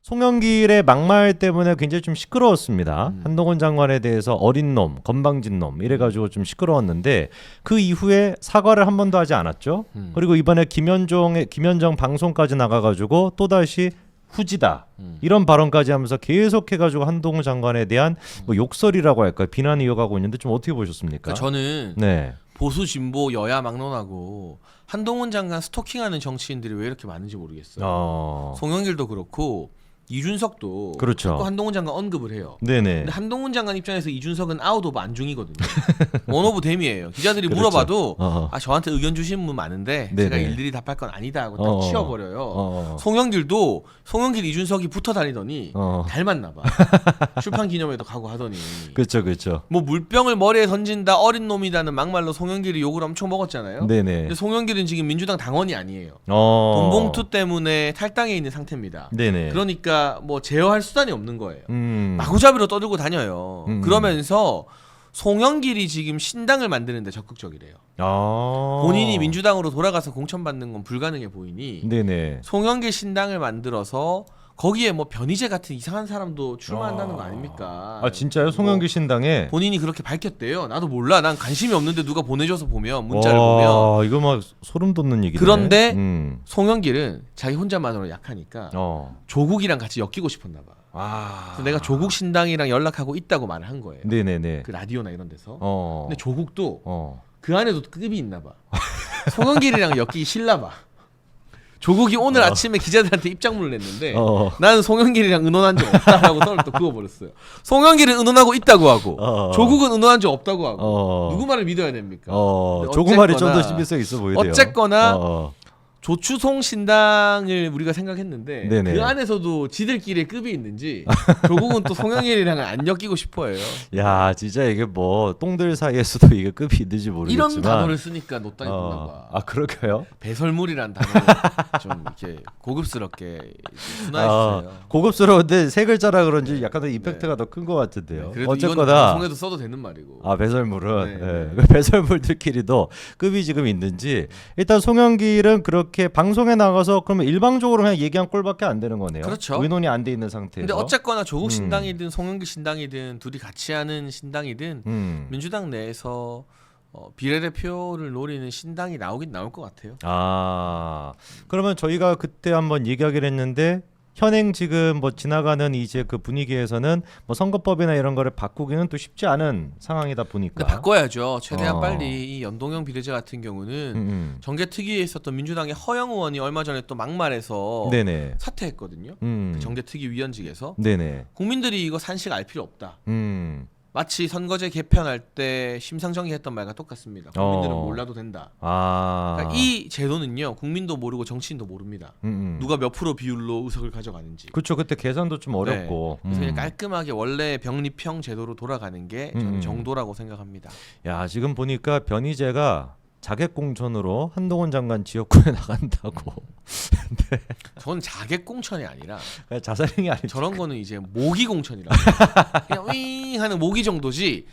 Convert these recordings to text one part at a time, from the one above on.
송영길의 막말 때문에 굉장히 좀 시끄러웠습니다. 한동훈 장관에 대해서 어린 놈, 건방진 놈 이래가지고 좀 시끄러웠는데 그 이후에 사과를 한 번도 하지 않았죠. 그리고 이번에 김현정 방송까지 나가가지고 또다시 후지다 이런 발언까지 하면서 계속해가지고 한동훈 장관에 대한 뭐 욕설이라고 할까요? 비난이 이어가고 있는데 좀 어떻게 보셨습니까? 그러니까 저는 네. 보수 진보 여야 막론하고 한동훈 장관 스토킹하는 정치인들이 왜 이렇게 많은지 모르겠어요. 송영길도 그렇고 이준석도 그렇죠. 자꾸 한동훈 장관 언급을 해요. 네네. 근데 한동훈 장관 입장에서 이준석은 아웃 오브 안중이거든요. 원 오브 댐이에요. 기자들이 그렇죠. 물어봐도 아 저한테 의견 주신 분 많은데 네네. 제가 일일이 답할 건 아니다 하고 딱 치워버려요. 송영길도 송영길 이준석이 붙어 다니더니 닮았나 봐. 출판 기념회도 가고 하더니. 그렇죠, 그렇죠. 뭐 물병을 머리에 던진다 어린 놈이다는 막말로 송영길이 욕을 엄청 먹었잖아요. 네네. 근데 송영길은 지금 민주당 당원이 아니에요. 돈봉투 때문에 탈당해 있는 상태입니다. 네네. 그러니까 뭐 제어할 수단이 없는 거예요. 마구잡이로 떠들고 다녀요. 그러면서 송영길이 지금 신당을 만드는데 적극적이래요. 본인이 민주당으로 돌아가서 공천받는 건 불가능해 보이니 네네. 송영길 신당을 만들어서 거기에 뭐 변희재 같은 이상한 사람도 출마한다는 거 아닙니까? 아 진짜요? 송영길 신당에 본인이 그렇게 밝혔대요. 나도 몰라. 난 관심이 없는데 누가 보내줘서 보면 문자를 보면 이거 막 소름 돋는 얘기네. 그런데 송영길은 자기 혼자만으로 약하니까 조국이랑 같이 엮이고 싶었나 봐. 그래서 내가 조국 신당이랑 연락하고 있다고 말을 한 거예요. 네네네. 그 라디오나 이런 데서. 근데 조국도 그 그 안에도 급이 있나 봐. 송영길이랑 엮이기 싫나 봐. 조국이 오늘 아침에 기자들한테 입장문을 냈는데 나는 송영길이랑 의논한 적 없다라고 선을 또 그어버렸어요. 송영길은 의논하고 있다고 하고 조국은 의논한 적 없다고 하고 누구 말을 믿어야 됩니까? 조국 말이 좀 더 신빙성 있어 보이네요. 어쨌거나 조추송 신당을 우리가 생각했는데 네네. 그 안에서도 지들끼리 급이 있는지 조국은 또 송영길이랑은 안 엮이고 싶어해요. 야 진짜 이게 뭐 똥들 사이에서도 이게 급이 있는지 모르겠지만 이런 단어를 쓰니까 노땅이 붙나 봐. 아 그럴까요? 배설물이란 단어를 좀 이렇게 고급스럽게 순화했어요. 고급스러운데 세 글자라 그런지 약간 더 임팩트가 더 큰 것 같은데요. 그래도 어쨌거나 이건 방송에도 써도 되는 말이고. 배설물은 그 배설물들끼리도 급이 지금 있는지 일단 송영길은 그렇게 방송에 나가서 그러면 일방적으로 그냥 얘기한 꼴밖에 안 되는 거네요. 그렇죠. 의논이 안 돼 있는 상태에서. 근데 어쨌거나 조국 신당이든 송영길 신당이든 둘이 같이 하는 신당이든 민주당 내에서 비례대표를 노리는 신당이 나오긴 나올 것 같아요. 그러면 저희가 그때 한번 얘기하기로 했는데 현행 지금 뭐 지나가는 이제 그 분위기에서는 뭐 선거법이나 이런 거를 바꾸기는 또 쉽지 않은 상황이다 보니까. 근데 바꿔야죠. 최대한 빨리 이 연동형 비례제 같은 경우는 정계특위에 있었던 민주당의 허영 의원이 얼마 전에 또 막말해서 네네. 사퇴했거든요. 그 정계특위 위원직에서. 네네. 국민들이 이거 산식 알 필요 없다. 마치 선거제 개편할 때 심상정의했던 말과 똑같습니다. 국민들은 몰라도 된다. 그러니까 이 제도는요, 국민도 모르고 정치인도 모릅니다. 누가 몇 프로 비율로 의석을 가져가는지. 그렇죠. 그때 계산도 좀 어렵고. 그래서 그냥 깔끔하게 원래 병립형 제도로 돌아가는 게 저는 정도라고 생각합니다. 야 지금 보니까 변희재가 자객공천으로 한동훈 장관 지역구에 나간다고. 네. 저건 자객공천이 아니라 자살행위 아니죠. 저런 거는 이제 모기공천이라고. 그냥 윙 하는 모기 정도지.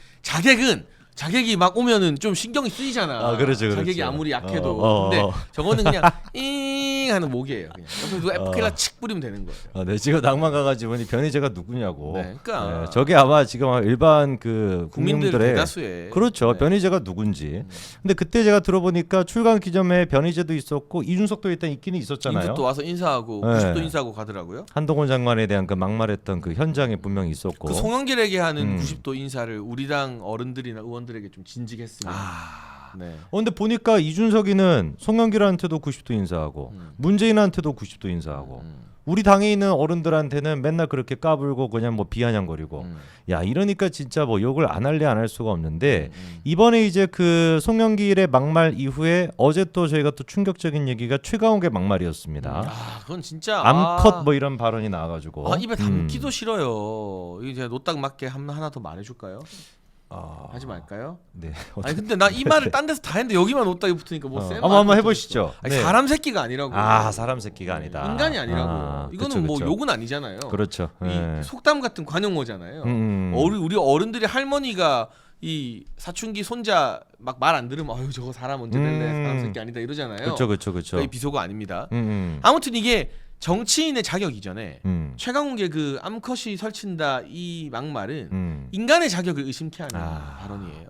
자객이 막 오면은 좀 신경이 쓰이잖아. 그렇죠. 자객이 아무리 약해도. 근데 저거는 그냥 잉 하는 모기예요. 그냥 옆에 누가 에프켈라 칙 뿌리면 되는 거예요. 네, 지금 낭만 가가지고 보니 변희재가 누구냐고. 그러니까 저게 아마 지금 일반 그 국민들 국민들의 대다수의 그렇죠. 변희재가 누군지. 근데 그때 제가 들어보니까 출간 기점에 변희재도 있었고 이준석도 일단 있기는 있었잖아요. 인사도 와서 인사하고 90도 인사하고 가더라고요. 한동훈 장관에 대한 그 막말했던 그 현장에 분명히 있었고. 그 송영길에게 하는 90도 인사를 우리 당 어른들이나 의원들에게 좀 진지했습니다. 네. 근데 보니까 이준석이는 송영길한테도 90도 인사하고 문재인한테도 90도 인사하고 우리 당에 있는 어른들한테는 맨날 그렇게 까불고 그냥 뭐 비아냥거리고 야 이러니까 진짜 뭐 욕을 안 할래 안 할 수가 없는데 이번에 이제 그 송영길의 막말 이후에 어제 또 저희가 또 충격적인 얘기가 최강욱의 막말이었습니다. 그건 진짜 암컷 뭐 이런 발언이 나와가지고 입에 담기도 싫어요. 이거 제가 노딱 맞게 하나 더 말해줄까요? 하지 말까요? 네. 아니 근데 나 이 말을 딴 데서 다 했는데 여기만 노딱이 붙으니까 뭐 쎄. 한번 해보시죠. 아니, 사람 새끼가 아니라고. 사람 새끼가 아니다. 인간이 아니라고. 이거는 그쵸, 뭐 그쵸. 욕은 아니잖아요. 그렇죠. 이 속담 같은 관용어잖아요. 우리 어른들이 할머니가 이 사춘기 손자 막 말 안 들으면 아유 저거 사람 언제 될래 사람 새끼 아니다 이러잖아요. 그렇죠. 그러니까 이 비속어 아닙니다. 음. 아무튼 이게 정치인의 자격 이전에 최강욱의 그 암컷이 설친다 이 막말은 인간의 자격을 의심케 하는 발언이에요.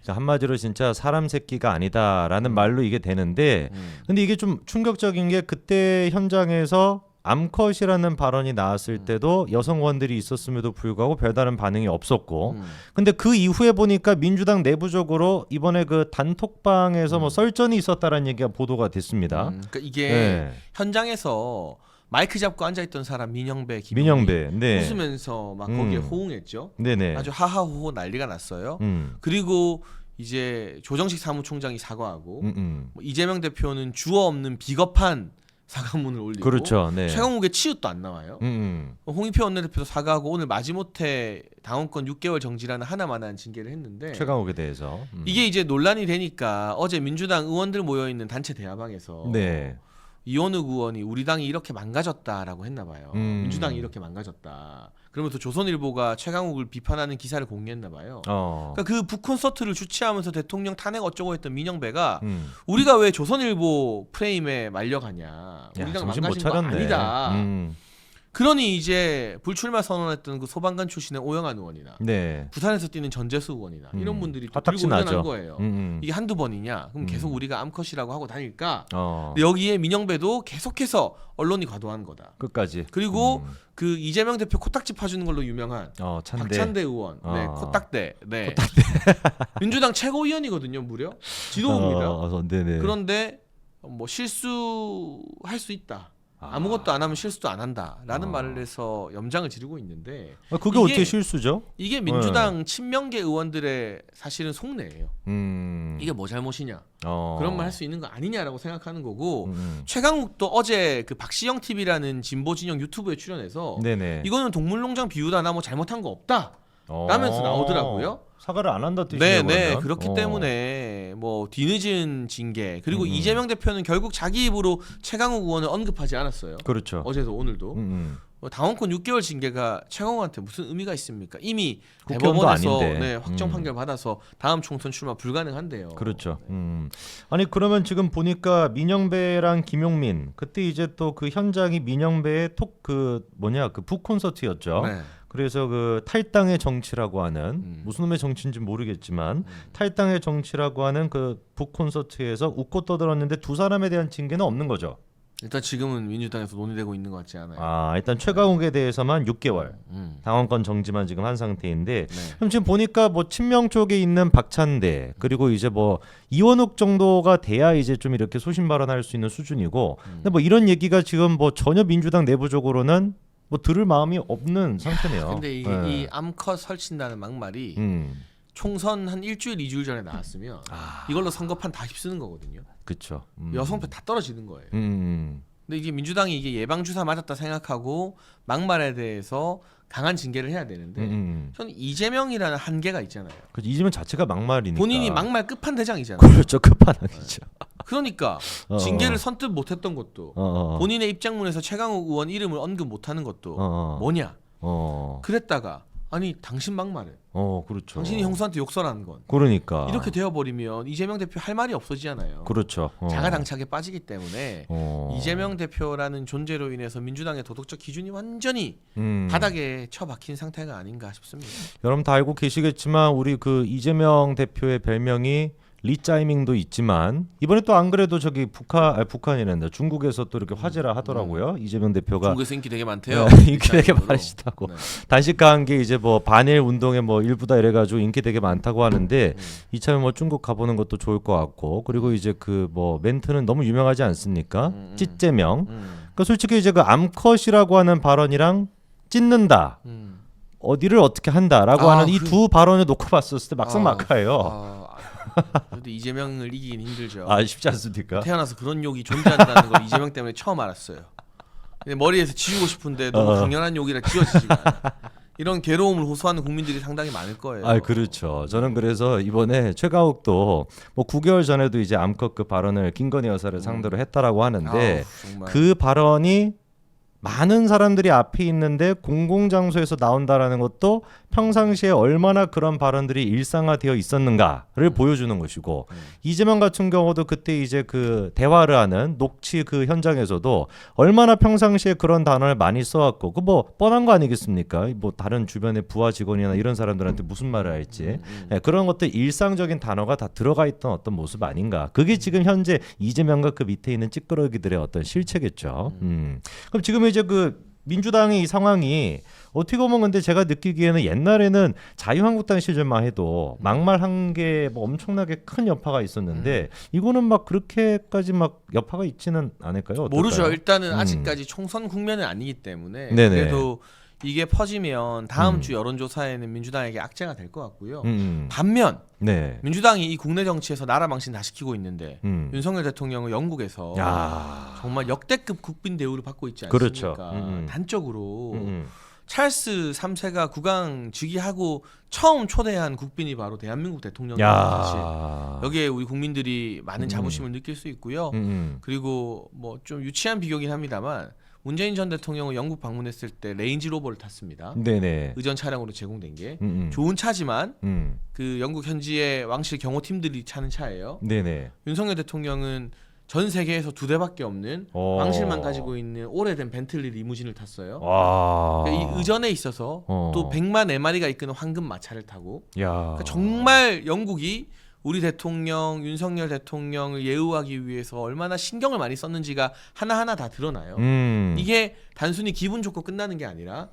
한마디로 진짜 사람 새끼가 아니다라는 말로 이게 되는데 근데 이게 좀 충격적인 게 그때 현장에서 암컷이라는 발언이 나왔을 때도 여성 의원들이 있었음에도 불구하고 별다른 반응이 없었고 근데 그 이후에 보니까 민주당 내부적으로 이번에 그 단톡방에서 뭐 썰전이 있었다라는 얘기가 보도가 됐습니다. 그러니까 이게 현장에서 마이크 잡고 앉아있던 사람 민영배, 김용민 네. 웃으면서 막 거기에 호응했죠. 네네. 아주 하하호호 난리가 났어요. 그리고 이제 조정식 사무총장이 사과하고 뭐 이재명 대표는 주어 없는 비겁한 사과문을 올리고 그렇죠. 네. 최강욱의 치읓도 안 나와요. 홍익표 원내대표도 사과하고 오늘 마지못해 당원권 6개월 정지라는 하나만한 징계를 했는데 최강욱에 대해서 이게 이제 논란이 되니까 어제 민주당 의원들 모여있는 단체 대화방에서 네. 이원욱 의원이 우리 당이 이렇게 망가졌다라고 했나 봐요. 민주당이 이렇게 망가졌다. 그러면서 조선일보가 최강욱을 비판하는 기사를 공개했나 봐요. 그러니까 그 북콘서트를 주최하면서 대통령 탄핵 어쩌고 했던 민영배가 우리가 왜 조선일보 프레임에 말려가냐. 우리 당 망가진 거 아니다. 그러니 이제 불출마 선언했던 그 소방관 출신의 오영환 의원이나 네. 부산에서 뛰는 전재수 의원이나 이런 분들이 또 들고 일어난 거예요. 이게 한두 번이냐? 그럼 계속 우리가 암컷이라고 하고 다닐까? 근데 여기에 민영배도 계속해서 언론이 과도한 거다. 끝까지. 그리고 그 이재명 대표 코딱지 파주는 걸로 유명한 박찬대 의원, 네, 코딱대, 네. 코딱대. 민주당 최고위원이거든요, 무려 지도부입니다. 네네. 그런데 뭐 실수할 수 있다. 아무것도 안 하면 실수도 안 한다라는 말을 해서 염장을 지르고 있는데 그게 어떻게 실수죠? 이게 민주당 친명계 의원들의 사실은 속내예요. 이게 뭐 잘못이냐 그런 말 할 수 있는 거 아니냐라고 생각하는 거고 최강욱도 어제 그 박시영 TV라는 진보 진영 유튜브에 출연해서 네네. 이거는 동물농장 비유다 나 뭐 잘못한 거 없다 라면서 나오더라고요. 사과를 안 한다 뜻이에요. 네, 그렇기 때문에 뭐 뒤늦은 징계 그리고 이재명 대표는 결국 자기 입으로 최강욱 의원을 언급하지 않았어요. 그렇죠. 어제도 오늘도 당원권 6개월 징계가 최강욱한테 무슨 의미가 있습니까? 이미 대법원에서 확정 판결 받아서 다음 총선 출마 불가능한데요. 그렇죠. 아니 그러면 지금 보니까 민영배랑 김용민 그때 이제 또 그 현장이 민영배의 그 북콘서트였죠. 네. 그래서 그 탈당의 정치라고 하는 무슨 놈의 정치인지 모르겠지만 탈당의 정치라고 하는 그 북콘서트에서 웃고 떠들었는데 두 사람에 대한 징계는 없는 거죠. 일단 지금은 민주당에서 논의되고 있는 것 같지 않아요. 일단 최강욱에 대해서만 6개월 당원권 정지만 지금 한 상태인데 그럼 지금 보니까 뭐 친명 쪽에 있는 박찬대 그리고 이제 뭐 이원욱 정도가 돼야 이제 좀 이렇게 소신 발언할 수 있는 수준이고 근데 뭐 이런 얘기가 지금 뭐 전혀 민주당 내부적으로는 뭐 들을 마음이 없는 상태네요. 근데 이 암컷 설친다는 막말이 총선 한 일주일, 2주일 전에 나왔으면 이걸로 선거판 다 휩쓰는 거거든요. 그렇죠. 여성표 다 떨어지는 거예요. 근데 이게 민주당이 이게 예방 주사 맞았다 생각하고 막말에 대해서 강한 징계를 해야 되는데 저는 이재명이라는 한계가 있잖아요. 그렇죠. 이재명 자체가 막말이니까. 본인이 막말 끝판대장이잖아요. 그렇죠. 끝판왕이죠. 그러니까 징계를 선뜻 못했던 것도 본인의 입장문에서 최강욱 의원 이름을 언급 못하는 것도 뭐냐. 그랬다가 아니 당신 막말을 그렇죠. 당신이 형수한테 욕설하는 건 그러니까 이렇게 되어버리면 이재명 대표 할 말이 없어지잖아요. 그렇죠. 자가당착에 빠지기 때문에 이재명 대표라는 존재로 인해서 민주당의 도덕적 기준이 완전히 바닥에 처박힌 상태가 아닌가 싶습니다. 여러분 다 알고 계시겠지만 우리 그 이재명 대표의 별명이 리짜이밍도 있지만 이번에 또 안 그래도 저기 북한이란다 중국에서 또 이렇게 화제라 하더라고요. 이재명 대표가 중국에서 인기 되게 많대요. 인기 되게 많으시다고. 단식한 게 이제 뭐 반일 운동의 뭐 일부다 이래가지고 인기 되게 많다고 하는데 이참에 뭐 중국 가보는 것도 좋을 것 같고 그리고 이제 그 뭐 멘트는 너무 유명하지 않습니까? 찢재명. 그러니까 솔직히 이제 그 암컷이라고 하는 발언이랑 찢는다. 어디를 어떻게 한다라고 하는 이 두 발언을 놓고 봤었을 때 막상 막하예요. 근데 이재명을 이기긴 힘들죠. 쉽지 않습니까? 태어나서 그런 욕이 존재한다는 걸 이재명 때문에 처음 알았어요. 근데 머리에서 지우고 싶은데 너무 당연한 욕이라 지워지지가 않아. 이런 괴로움을 호소하는 국민들이 상당히 많을 거예요. 그렇죠. 저는 그래서 이번에 최강욱도 뭐 9개월 전에도 이제 암컷 그 발언을 김건희 여사를 상대로 했다라고 하는데 그 발언이 많은 사람들이 앞에 있는데 공공장소에서 나온다라는 것도 평상시에 얼마나 그런 발언들이 일상화되어 있었는가를 보여주는 것이고 이재명 같은 경우도 그때 이제 그 대화를 하는 녹취 그 현장에서도 얼마나 평상시에 그런 단어를 많이 써왔고 그 뭐 뻔한 거 아니겠습니까? 뭐 다른 주변의 부하 직원이나 이런 사람들한테 무슨 말을 할지 네, 그런 것들 일상적인 단어가 다 들어가 있던 어떤 모습 아닌가? 그게 지금 현재 이재명과 그 밑에 있는 찌끄러기들의 어떤 실체겠죠. 그럼 지금 이제 그 민주당의 이 상황이 어떻게 보면 근데 제가 느끼기에는 옛날에는 자유한국당 시절만 해도 막말한 게 뭐 엄청나게 큰 여파가 있었는데 이거는 막 그렇게까지 막 여파가 있지는 않을까요? 어떨까요? 모르죠. 일단은 아직까지 총선 국면은 아니기 때문에 네네. 그래도 이게 퍼지면 다음 주 여론조사에는 민주당에게 악재가 될 것 같고요. 반면 네. 민주당이 이 국내 정치에서 나라 망신 다 시키고 있는데 윤석열 대통령은 영국에서 야. 정말 역대급 국빈 대우를 받고 있지 않습니까? 그렇죠. 단적으로 찰스 3세가 국왕 즉위하고 처음 초대한 국빈이 바로 대한민국 대통령입니다. 사실 여기에 우리 국민들이 많은 자부심을 느낄 수 있고요. 그리고 뭐 좀 유치한 비교긴 합니다만 문재인 전 대통령은 영국 방문했을 때 레인지로버를 탔습니다. 네네. 의전 차량으로 제공된 게 좋은 차지만 그 영국 현지의 왕실 경호팀들이 차는 차예요. 네네. 윤석열 대통령은 전 세계에서 2대밖에 없는 왕실만 가지고 있는 오래된 벤틀리 리무진을 탔어요. 와. 그러니까 이 의전에 있어서 또 100만 4마리가 이끄는 황금 마차를 타고 야. 그러니까 정말 영국이 우리 대통령 윤석열 대통령을 예우하기 위해서 얼마나 신경을 많이 썼는지가 하나하나 다 드러나요. 이게 단순히 기분 좋고 끝나는 게 아니라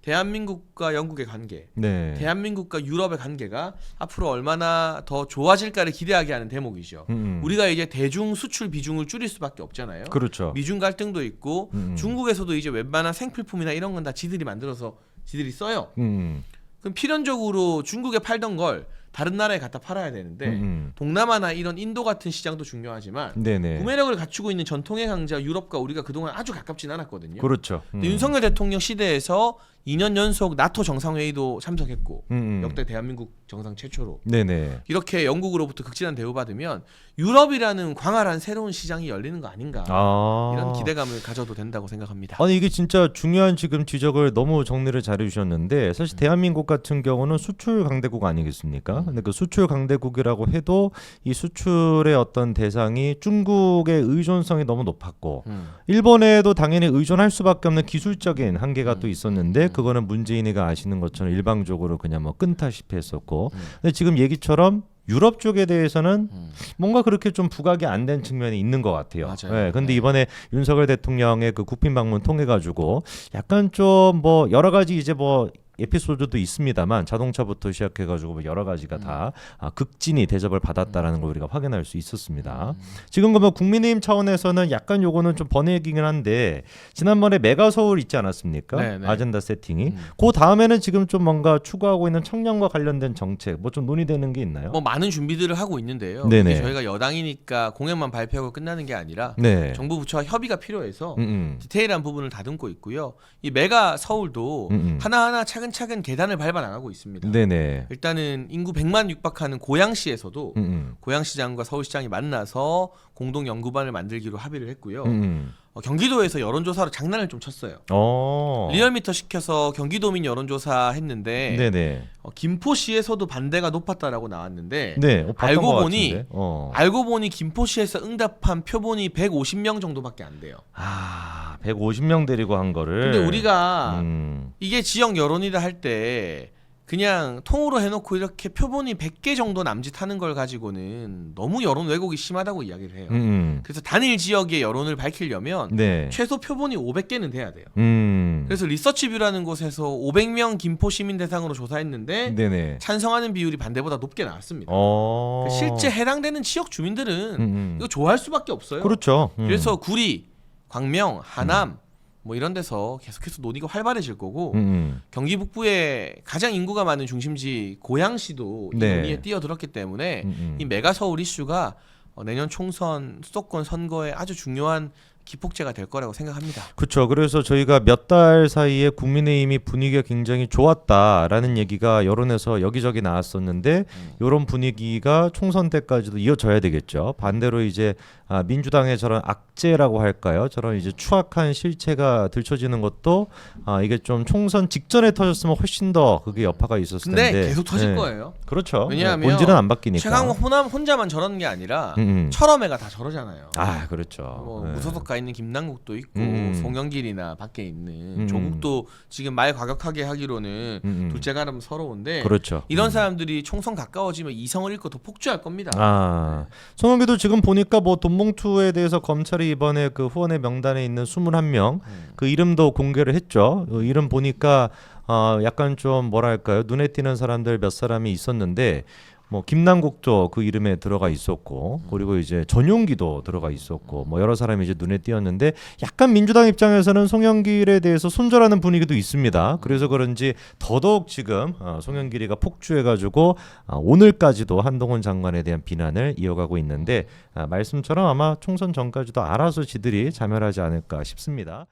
대한민국과 영국의 관계, 네. 대한민국과 유럽의 관계가 앞으로 얼마나 더 좋아질까를 기대하게 하는 대목이죠. 우리가 이제 대중 수출 비중을 줄일 수밖에 없잖아요. 그렇죠. 미중 갈등도 있고 중국에서도 이제 웬만한 생필품이나 이런 건 다 지들이 만들어서 지들이 써요. 그럼 필연적으로 중국에 팔던 걸 다른 나라에 갖다 팔아야 되는데 동남아나 이런 인도 같은 시장도 중요하지만 네네. 구매력을 갖추고 있는 전통의 강자 유럽과 우리가 그동안 아주 가깝진 않았거든요. 그렇죠. 근데 윤석열 대통령 시대에서 2년 연속 나토 정상회의도 참석했고 역대 대한민국 정상 최초로 네네. 이렇게 영국으로부터 극진한 대우받으면 유럽이라는 광활한 새로운 시장이 열리는 거 아닌가 이런 기대감을 가져도 된다고 생각합니다. 아니 이게 진짜 중요한 지금 지적을 너무 정리를 잘해 주셨는데 사실 대한민국 같은 경우는 수출 강대국 아니겠습니까? 근데 그 수출 강대국이라고 해도 이 수출의 어떤 대상이 중국의 의존성이 너무 높았고 일본에도 당연히 의존할 수밖에 없는 기술적인 한계가 또 있었는데 그거는 문재인이가 아시는 것처럼 일방적으로 그냥 뭐 끈다시피 했었고 근데 지금 얘기처럼 유럽 쪽에 대해서는 뭔가 그렇게 좀 부각이 안 된 측면이 있는 것 같아요. 맞아요. 네, 근데 이번에 윤석열 대통령의 그 국빈 방문 통해 가지고 약간 좀 뭐 여러 가지 이제 뭐 에피소드도 있습니다만 자동차부터 시작해가지고 뭐 여러 가지가 다 극진히 대접을 받았다라는 걸 우리가 확인할 수 있었습니다. 지금 그러면 국민의힘 차원에서는 약간 요거는 좀 번외이긴 한데 지난번에 메가 서울 있지 않았습니까? 네네. 아젠다 세팅이. 그 다음에는 지금 좀 뭔가 추구하고 있는 청년과 관련된 정책 뭐 좀 논의되는 게 있나요? 뭐 많은 준비들을 하고 있는데요. 네네. 이게 저희가 여당이니까 공약만 발표하고 끝나는 게 아니라 네. 정부 부처와 협의가 필요해서 디테일한 부분을 다듬고 있고요. 이 메가 서울도 하나하나 차근차근 계단을 밟아 나가고 있습니다. 네네. 일단은 인구 100만 육박하는 고양시에서도 고양시장과 서울시장이 만나서 공동 연구반을 만들기로 합의를 했고요. 경기도에서 여론조사로 장난을 좀 쳤어요. 리얼미터 시켜서 경기도민 여론조사 했는데 네네. 김포시에서도 반대가 높았다라고 나왔는데 네. 알고 보니 김포시에서 응답한 표본이 150명 정도밖에 안 돼요. 150명 데리고 한 거를. 근데 우리가 이게 지역 여론이다 할 때 그냥 통으로 해놓고 이렇게 표본이 100개 정도 남짓하는 걸 가지고는 너무 여론 왜곡이 심하다고 이야기를 해요. 그래서 단일 지역의 여론을 밝히려면 네. 최소 표본이 500개는 돼야 돼요. 그래서 리서치뷰라는 곳에서 500명 김포 시민 대상으로 조사했는데 네네. 찬성하는 비율이 반대보다 높게 나왔습니다. 그러니까 실제 해당되는 지역 주민들은 이거 좋아할 수밖에 없어요. 그렇죠. 그래서 구리, 광명, 하남 뭐 이런 데서 계속해서 논의가 활발해질 거고 경기 북부의 가장 인구가 많은 중심지 고양시도 이 네. 논의에 뛰어들었기 때문에 이 메가 서울 이슈가 내년 총선 수도권 선거에 아주 중요한 기폭제가 될 거라고 생각합니다. 그렇죠. 그래서 저희가 몇 달 사이에 국민의힘이 분위기가 굉장히 좋았다라는 얘기가 여론에서 여기저기 나왔었는데 이런 분위기가 총선 때까지도 이어져야 되겠죠. 반대로 이제 민주당의 저런 악재라고 할까요? 저런 이제 추악한 실체가 들춰지는 것도 이게 좀 총선 직전에 터졌으면 훨씬 더 그게 여파가 있었을 텐데. 근데 계속 터질 거예요. 그렇죠. 왜냐하면 본질은 안 바뀌니까. 최강욱 혼자만 저러는 게 아니라 철험회가 다 저러잖아요. 그렇죠. 뭐 무소속 가 있는 김남국도 있고 송영길이나 밖에 있는 조국도 지금 말 과격하게 하기로는 둘째 가름 서러운데 그렇죠. 이런 사람들이 총선 가까워지면 이성을 잃고 더 폭주할 겁니다. 송영길도 지금 보니까 뭐 돈봉투에 대해서 검찰이 이번에 그 후원의 명단에 있는 21명 그 이름도 공개를 했죠. 이름 보니까 약간 좀 뭐랄까요, 눈에 띄는 사람들 몇 사람이 있었는데 뭐 김남국도 그 이름에 들어가 있었고 그리고 이제 전용기도 들어가 있었고 뭐 여러 사람이 이제 눈에 띄었는데 약간 민주당 입장에서는 송영길에 대해서 손절하는 분위기도 있습니다. 그래서 그런지 더더욱 지금 송영길이가 폭주해가지고 오늘까지도 한동훈 장관에 대한 비난을 이어가고 있는데 말씀처럼 아마 총선 전까지도 알아서 지들이 자멸하지 않을까 싶습니다.